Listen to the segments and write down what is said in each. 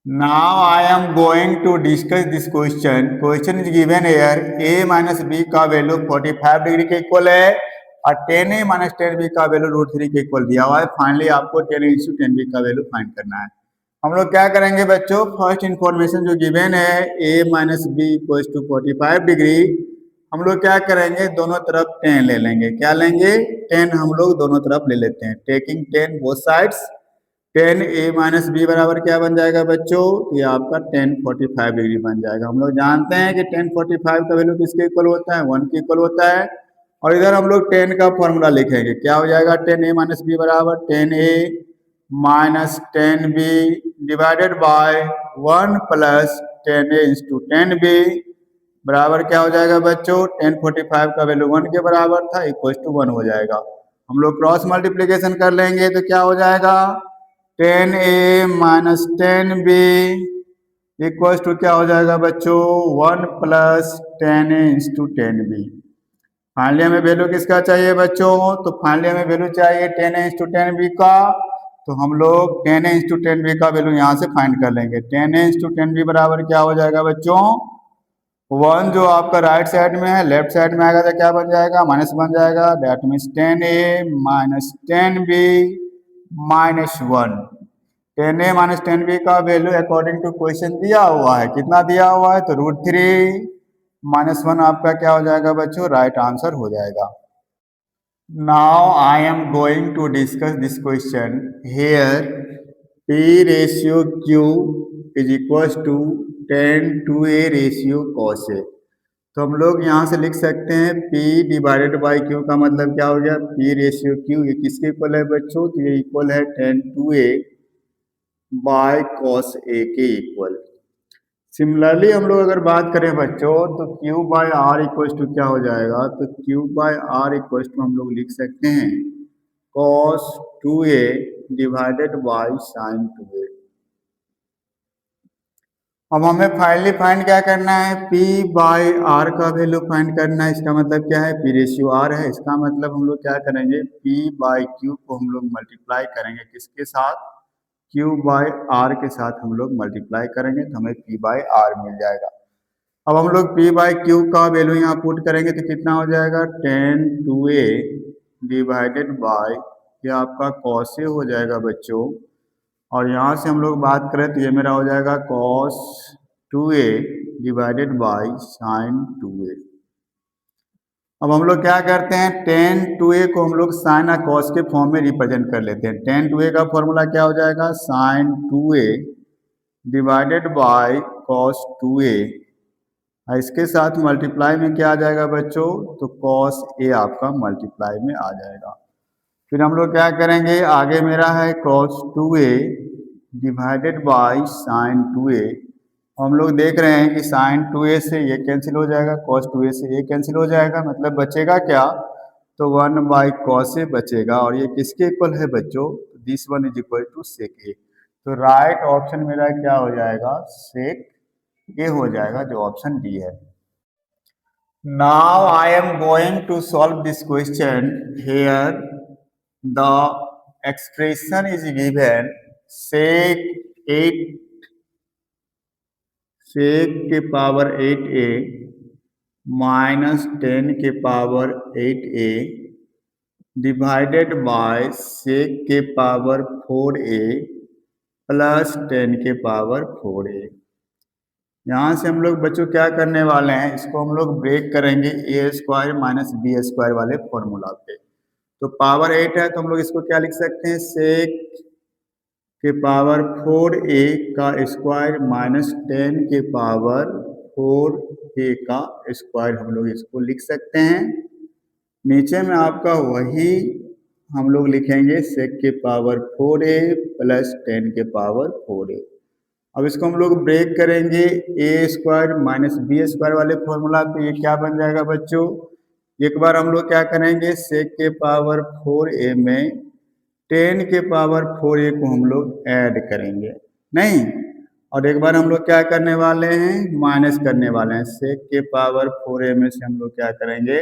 Now I am going to discuss this question. Question is given here. A minus b का value 45 degree के equal है और tan a minus tan b का value √3 के equal दिया हुआ है। फाइनली आपको tan a into tan b का वैल्यू फाइंड करना है। हम लोग क्या करेंगे बच्चों, फर्स्ट इन्फॉर्मेशन जो गिवन है a minus B equal to 45 degree, हम लोग क्या करेंगे दोनों तरफ tan ले लेंगे। क्या लेंगे? tan हम लोग दोनों तरफ ले लेते हैं। Taking tan both sides, tan a minus B बराबर क्या बन जाएगा बच्चों? ये आपका tan 45 डिग्री बन जाएगा। हम लोग जानते हैं कि tan 45 का वैल्यू किसके इक्वल होता है? 1 के इक्वल होता है। और इधर हम लोग tan का फॉर्मूला लिखेंगे। क्या हो जाएगा? tan a माइनस बी बराबर tan a minus tan b divided by 1 plus tan a into tan b बराबर क्या हो जाएगा बच्चों? tan 45 का वैल्यू 1 के बराबर था, इक्वल टू 1 हो जाएगा। हम लोग क्रॉस मल्टीप्लीकेशन कर लेंगे तो क्या हो जाएगा? tan a minus tan b equal to क्या हो जाएगा बच्चों? 1 plus tan a into tan b। Finally हमें वैल्यू किसका चाहिए बच्चों? तो फाइनली हमें वैल्यू चाहिए tan a into tan b का। तो हम लोग tan a into tan b का वैल्यू यहाँ से फाइंड कर लेंगे। tan a into tan b बराबर क्या हो जाएगा बच्चों? 1 जो आपका राइट साइड में है, लेफ्ट साइड में आएगा तो क्या बन जाएगा? माइनस बन जाएगा। That means tan a minus tan b minus 1। tan a minus tan b का वैल्यू अकॉर्डिंग टू क्वेश्चन दिया हुआ है। कितना दिया हुआ है? तो √3 माइनस 1 आपका क्या हो जाएगा बच्चों? राइट आंसर हो जाएगा। Now I am going to discuss this question here p ratio q is equal to tan to a ratio cos a। तो हम लोग यहाँ से लिख सकते हैं p डिवाइडेड बाई q का मतलब क्या हो गया? p रेशियो q ये किसके इक्वल है बच्चों? तो ये इक्वल है tan to a by cos a के इक्वल। सिमिलरली हम लोग अगर बात करें बच्चों तो q by R equal to क्या हो जाएगा? तो q by R equal to हम लोग लिख सकते हैं cos 2a divided by sin 2a। अब हमें फाइनली फाइंड क्या करना है? P बाय आर का वैल्यू फाइंड करना है। इसका मतलब क्या है? P रेशियो आर है। इसका मतलब हम लोग क्या करेंगे? P बाय Q को हम लोग मल्टीप्लाई करेंगे किसके साथ? Q बाय आर के साथ हम लोग मल्टीप्लाई करेंगे तो हमें P बाय आर मिल जाएगा। अब हम लोग P बाय Q का वैल्यू यहाँ पुट करेंगे तो कितना हो जाएगा? tan 2a डिवाइडेड बाय ये आपका cos a हो जाएगा बच्चों। और यहाँ से हम लोग बात करें तो ये मेरा हो जाएगा cos 2a divided by sin 2a। अब हम लोग क्या करते हैं? tan 2a को हम लोग sin और cos के फॉर्म में रिप्रेजेंट कर लेते हैं। tan 2a का फॉर्मूला क्या हो जाएगा? sin 2a divided by cos 2a। इसके साथ मल्टीप्लाई में क्या आ जाएगा बच्चों? तो cos a आपका मल्टीप्लाई में आ जाएगा। फिर हम लोग क्या करेंगे? आगे मेरा है cos 2a divided by sin 2a। हम लोग देख रहे हैं कि sin 2a से ये कैंसिल हो जाएगा, cos 2a से ये कैंसिल हो जाएगा, मतलब बचेगा क्या? तो 1 बाई cos a बचेगा। और ये किसके इक्वल है बच्चों? This one is equal to sec a। तो राइट ऑप्शन मेरा क्या हो जाएगा? sec a हो जाएगा, जो ऑप्शन डी है। Now I am going to solve this question. Here the expression is given sec 8 sec के पावर 8a माइनस 10 के power 8a divided by sec के पावर 4a प्लस 10 के पावर 4a। यहाँ से हम लोग बच्चों क्या करने वाले हैं? इसको हम लोग ब्रेक करेंगे a square minus B square वाले फॉर्मूला पे। तो पावर 8 है तो हम लोग इसको क्या लिख सकते हैं? sec के पावर 4a का स्क्वायर माइनस 10 के पावर 4a का स्क्वायर हम लोग इसको लिख सकते हैं। नीचे में आपका वही हम लोग लिखेंगे sec के पावर 4a प्लस 10 के पावर 4a। अब इसको हम लोग ब्रेक करेंगे a square minus B square वाले फॉर्मूला पे। ये क्या बन जाएगा बच्चों? एक बार हम लोग क्या करेंगे? sec के पावर 4a में 10 के पावर 4a को हम लोग ऐड करेंगे, नहीं। और एक बार हम लोग क्या करने वाले हैं? माइनस करने वाले हैं। sec के पावर 4a में से हम लोग क्या करेंगे?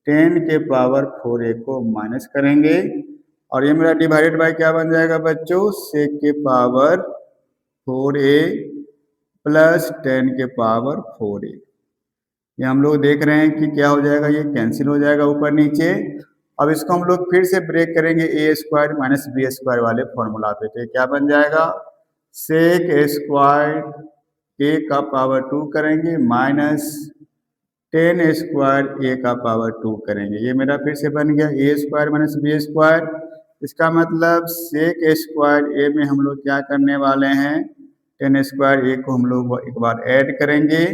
10 के पावर 4a को माइनस करेंगे। और ये मेरा डिवाइडेड बाय क्या बन जाएगा बच्चों? sec के पावर 4a प्लस 10 के पावर 4a। ये हम लोग देख रहे हैं कि क्या हो जाएगा, ये कैंसिल हो जाएगा ऊपर नीचे। अब इसको हम लोग फिर से ब्रेक करेंगे ए स्क्वायर माइनस बी स्क्वायर वाले फॉर्मूला पे। तो क्या बन जाएगा, सेक ए स्क्वायर ए का पावर 2 करेंगे माइनस 10 स्क्वायर ए का पावर 2 करेंगे। ये मेरा फिर से बन गया ए स्क्वायर माइनस बी स्क्वायर। इसका मतलब सेक ए स्क्वायर ए में हम लोग क्या करने वाले हैं, 10 स्क्वायर ए को हम लोग एक बार ऐड करेंगे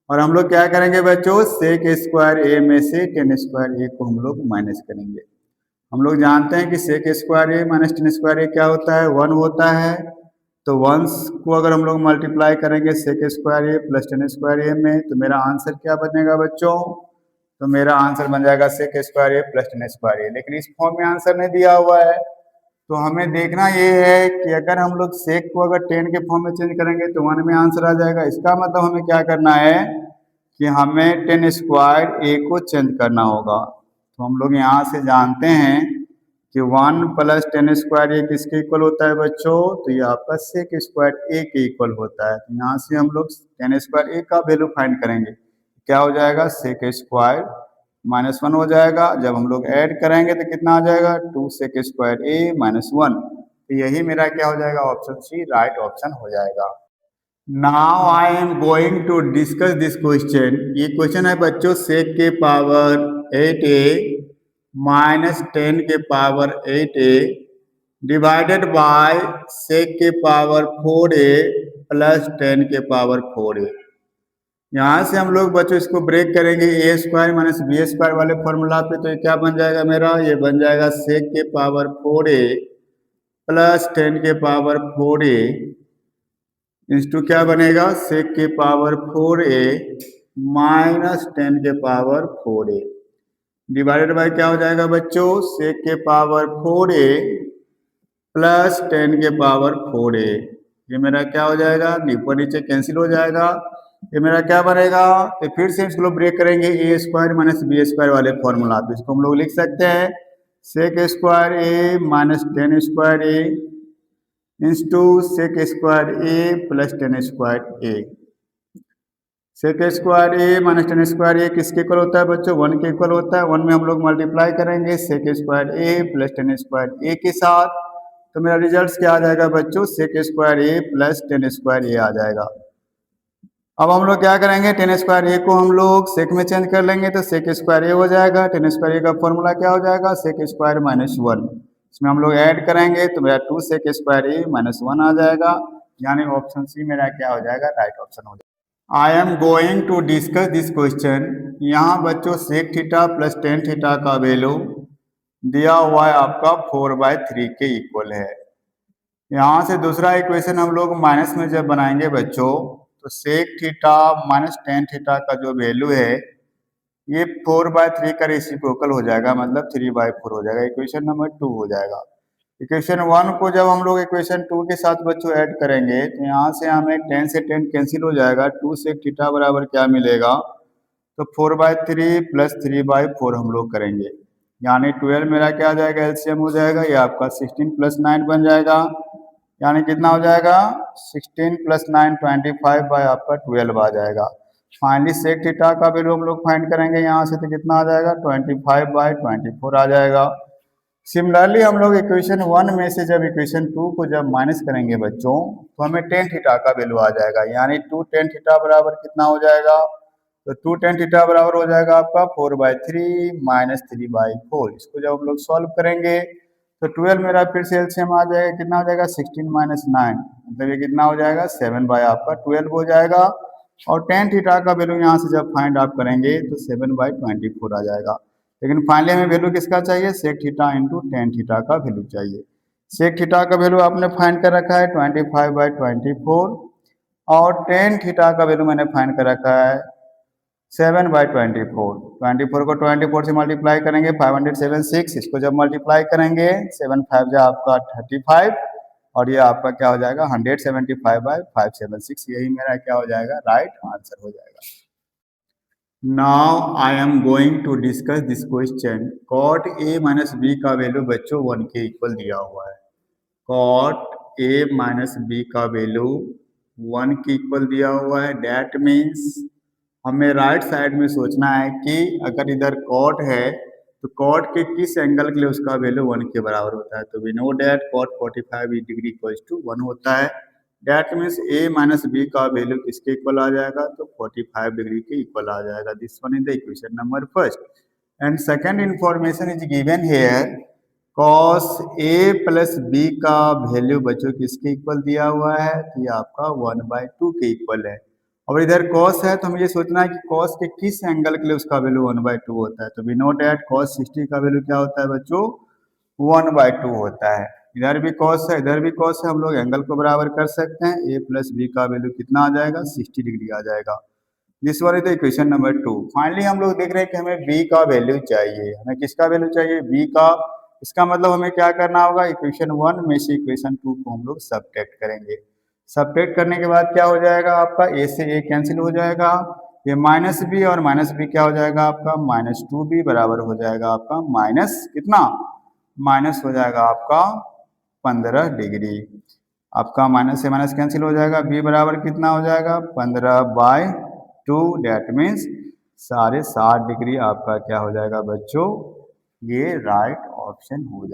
और हम लोग क्या करेंगे बच्चों, सेक स्क्वायर ए में से 10 स्क्वायर ए को हम लोग माइनस करेंगे। हम लोग जानते हैं कि सेक स्क्वायर ए माइनस 10 स्क्वायर ए क्या होता है, 1 होता है। तो वंस को अगर हम लोग मल्टीप्लाई करेंगे सेक स्क्वायर ए प्लस 10 स्क्वायर ए में, तो मेरा आंसर क्या बनेगा बच्चों, तो मेरा आंसर बन जाएगा सेक स्क्वायर ए प्लस 10 स्क्वायर ए। लेकिन इस फॉर्म में आंसर नहीं दिया हुआ है, तो हमें देखना ये है कि अगर हम लोग सेक को अगर 10 के फॉर्म में चेंज करेंगे तो 1 में आंसर आ जाएगा। इसका मतलब हमें क्या करना है कि हमें 10 स्क्वायर ए को चेंज करना होगा। तो हम लोग यहाँ से जानते हैं कि 1 प्लस 10 स्क्वायर ए किसके इक्वल होता है बच्चों, तो ये आपका सेक स्क्वायर ए के इक्वल होता है। तो यहाँ से हम लोग 10 स्क्वायर ए का वैल्यू फाइंड करेंगे, क्या हो जाएगा, सेक स्क्वायर माइनस 1 हो जाएगा। जब हम लोग ऐड करेंगे तो कितना आ जाएगा, 2 सेक स्क्वायर ए माइनस 1। तो यही मेरा क्या हो जाएगा, ऑप्शन सी राइट ऑप्शन हो जाएगा। Now I am going to discuss this question. ये क्वेश्चन है बच्चों सेक के पावर 8a माइनस 10 के power 8a divided by sec के पावर 4a प्लस 10 के पावर 4a। यहाँ से हम लोग बच्चों इसको ब्रेक करेंगे ए स्क्वायर माइनस बी स्क्वायर वाले फॉर्मूला पे। तो ये क्या बन जाएगा मेरा, ये बन जाएगा सेक के पावर 4a प्लस 10 के पावर 4a इंटू क्या बनेगा, सेक के पावर 4a माइनस 10 के पावर 4a डिवाइडेड बाय क्या हो जाएगा बच्चों, सेक के पावर 4a प्लस 10 के पावर 4a। ये मेरा क्या हो जाएगा, ऊपर नीचे कैंसिल हो जाएगा। ये मेरा क्या बनेगा, तो फिर से इसको ब्रेक करेंगे ए स्क्वायर माइनस बी स्क्वायर वाले फॉर्मूला पे। इसको हम लोग लिख सकते हैं सेक स्क्वायर ए माइनस 10 स्क्वायर ए इंटू सेक स्क्वायर ए प्लस 10 स्क्वायर ए। सेक स्क्वायर ए माइनस 10 स्क्वायर ए किसके इक्वल होता है बच्चों, 1 के इक्वल होता है। 1 में हम लोग मल्टीप्लाई करेंगे सेक स्क्वायर ए प्लस 10 स्क्वायर ए के साथ। तो मेरा रिजल्ट क्या आ जाएगा बच्चों, सेक स्क्वायर ए प्लस 10 स्क्वायर ए आ जाएगा। अब हम लोग क्या करेंगे, 10 स्क्वायर ए को हम लोग सेक में चेंज कर लेंगे तो सेक स्क्वायर ए हो जाएगा। 10 स्क्वायर ए का फॉर्मूला क्या हो जाएगा, सेक स्क्वायर माइनस 1। इसमें हम लोग ऐड करेंगे तो मेरा 2 सेक स्क्वायर ए माइनस 1 आ जाएगा। यानी ऑप्शन सी मेरा क्या हो जाएगा, राइट ऑप्शन हो जाएगा। I am going to discuss this question. यहाँ बच्चों sec theta plus tan theta का वैल्यू दिया हुआ है आपका 4/3 के इक्वल है। यहाँ से दूसरा इक्वेशन हम लोग माइनस में जब बनाएंगे बच्चों, तो sec theta minus tan theta का जो वैल्यू है ये 4/3 का रेसिप्रोकल हो जाएगा, मतलब 3/4 हो जाएगा। इक्वेशन नंबर 2 हो जाएगा। इक्वेशन 1 को जब हम लोग इक्वेशन 2 के साथ बच्चों ऐड करेंगे तो यहाँ से हमें 10 से 10 कैंसिल हो जाएगा। 2 सेक थीटा बराबर क्या मिलेगा, तो 4/3 प्लस 3/4 हम लोग करेंगे, यानी 12 मेरा क्या आ जाएगा, एलसीएम हो जाएगा। ये आपका 16 प्लस 9 बन जाएगा, यानी कितना हो जाएगा, 16 प्लस 9 25 बाय आपका 12 आ जाएगा। फाइनली सेक थीटा का वैल्यू हम लोग फाइंड करेंगे यहाँ से, तो कितना आ जाएगा, 25/24 आ जाएगा। सिमिलरली हम लोग इक्वेशन 1 में से जब इक्वेशन 2 को जब माइनस करेंगे बच्चों, तो हमें टेन थीटा का वैल्यू आ जाएगा, यानी 2 टेन थीटा बराबर कितना हो जाएगा, तो 2 टेन थीटा बराबर हो जाएगा आपका 4/3 माइनस 3/4। इसको जब हम लोग सॉल्व करेंगे तो 12 मेरा फिर से एलसीएम आ जाएगा, कितना हो जाएगा, 16 माइनस 9, मतलब ये कितना हो जाएगा, 7/12 हो जाएगा। और टेन थीटा का वैल्यू यहाँ से जब फाइंड आउट करेंगे तो 7/24 आ जाएगा। लेकिन फाइनली हमें वैल्यू किसका चाहिए, sec theta into tan theta का वैल्यू चाहिए। सेक थीटा का वैल्यू आपने फाइंड कर रखा है 25/24 और टेन थीटा का वैल्यू मैंने फाइंड कर रखा है 7/24। 24 को 24 से मल्टीप्लाई करेंगे 576। इसको जब मल्टीप्लाई करेंगे 7 5 जा आपका 35 और ये आपका क्या हो जाएगा 175/576। यही मेरा क्या हो जाएगा, राइट आंसर हो जाएगा। Now I am going to discuss this question. Cot A minus B का वैल्यू बच्चों 1 के इक्वल दिया हुआ है। कॉट ए माइनस बी का वैल्यू 1 के इक्वल दिया हुआ है। डैट मीन्स हमें राइट साइड में सोचना है कि अगर इधर कॉट है तो कॉट के किस एंगल के लिए उसका वैल्यू 1 के बराबर होता है। तो we know that cot 45 degree equals to 1 होता है। That means A minus B का वैल्यू किसके इक्वल आ जाएगा, तो 45 डिग्री के इक्वल आ जाएगा। This one is the equation number first. And second information is given here, cos a plus B का वैल्यू बच्चों किसके इक्वल दिया हुआ है, तो ये आपका 1/2 के इक्वल है। और इधर cos है तो हमें ये सोचना है कि cos के किस एंगल के लिए उसका वैल्यू 1/2 होता है। तो वी नो डैट cos 60 का वैल्यू क्या होता है बच्चों, 1/2 होता है। इधर भी cos है, इधर भी cos है, हम लोग एंगल को बराबर कर सकते हैं। a प्लस बी का वैल्यू कितना आ जाएगा, 60 डिग्री आ जाएगा। This one is the equation number 2। Finally हम लोग देख रहे हैं कि हमें b का वैल्यू चाहिए। हमें किसका वैल्यू चाहिए, b का। इसका मतलब हमें क्या करना होगा, इक्वेशन 1 में से इक्वेशन 2 को हम लोग सबट्रैक्ट करेंगे। सबट्रैक्ट करने के बाद क्या हो जाएगा, आपका a से a कैंसिल हो जाएगा, ये माइनस बी और माइनस बी क्या हो जाएगा आपका, -2b बराबर हो जाएगा आपका माइनस कितना, माइनस हो जाएगा आपका 15 डिग्री। आपका माइनस से माइनस कैंसिल हो जाएगा, b बराबर कितना हो जाएगा 15/2। डैट मीन्स 60.5 डिग्री आपका क्या हो जाएगा बच्चों, ये राइट ऑप्शन हो जाएगा।